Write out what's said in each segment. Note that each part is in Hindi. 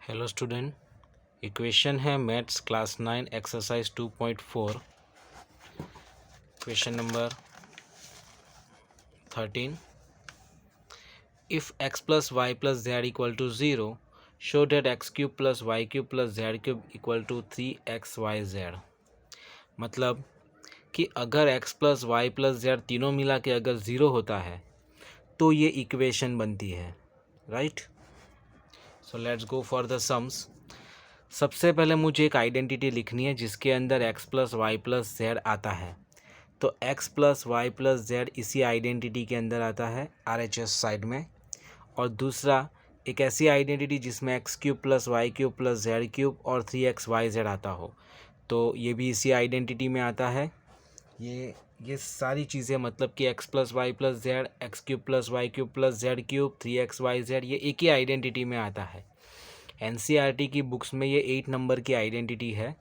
हेलो स्टूडेंट, इक्वेशन है maths class 9 exercise 2.4। Question number 13। If x plus y plus z equal to 0, show that x cube plus y cube plus z cube equal to 3xyz। मतलब कि अगर x plus y plus z तीनों मिला के अगर 0 होता है तो ये इक्वेशन बनती है, right. So let's go for the sums. सबसे पहले मुझे एक आइडेंटिटी लिखनी है जिसके अंदर x plus y plus z आता है। तो x plus y plus z इसी आइडेंटिटी के अंदर आता है RHS साइड में। और दूसरा एक ऐसी आइडेंटिटी जिसमें x cube plus y cube plus z cube और 3xyz आता हो, तो ये भी इसी आइडेंटिटी में आता है। ये सारी चीज़ें मतलब कि x plus y plus z, x cube plus y cube plus z cube, 3xyz, ये एक ही आइडेंटिटी में आता है। NCERT की बुक्स में ये 8 नंबर की आइडेंटिटी है।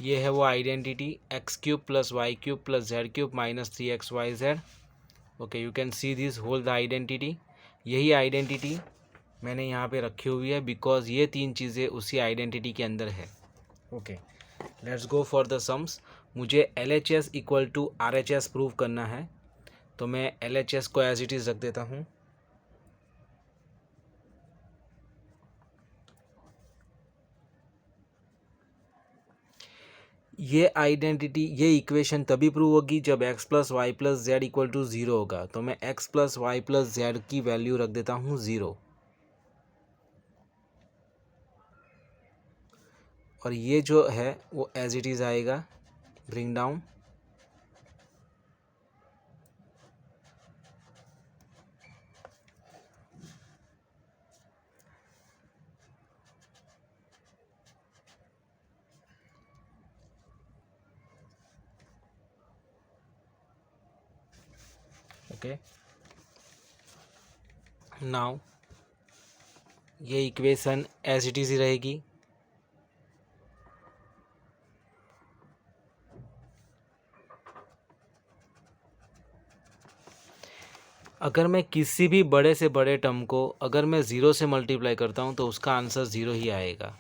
ये है वो identity x cube plus y cube plus z cube minus 3xyz। Okay, you can see this whole the identity. यही आइडेंटिटी मैंने यहाँ पे रखी हुई है बिकॉज ये तीन चीज़ें उसी आइडेंटिटी के अंदर है। Okay, let's go for the sums. मुझे LHS equal to RHS prove करना है, तो मैं LHS को एज इट इज़ रख देता हूँ। ये आइडेंटिटी, ये इक्वेशन तभी प्रूव होगी जब x plus y plus z equal to 0 होगा। तो मैं x plus y plus z की वैल्यू रख देता हूँ 0। और ये जो है वो एज इट इज़ आएगा, ब्रिंग डाउन। ओके, नाउ ये इक्वेशन एज इट इज़ ही रहेगी। अगर मैं किसी भी बड़े से बड़े टर्म को अगर मैं 0 से मल्टीप्लाई करता हूँ तो उसका आंसर 0 ही आएगा।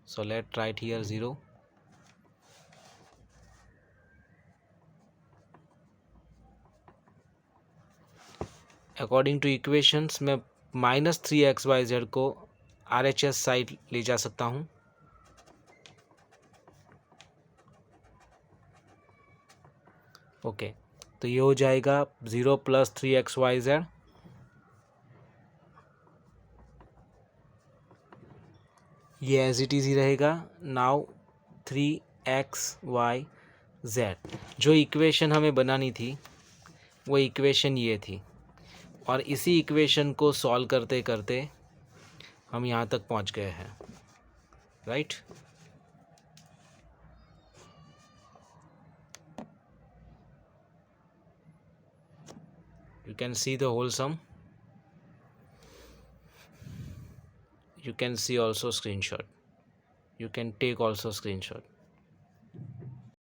So let right here 0। According two equations मैं माइनस 3xyz को RHS साइड ले जा सकता हूँ। ओके, तो ये हो जाएगा 0 प्लस 3xyz। ये एज इट इज़ ही रहेगा। नाउ 3xyz, जो इक्वेशन हमें बनानी थी वो इक्वेशन ये थी। और इसी इक्वेशन को सॉल्व करते करते हम यहाँ तक पहुँच गए हैं, right. You can see the whole sum. You can see also screenshot. You can take also screenshot.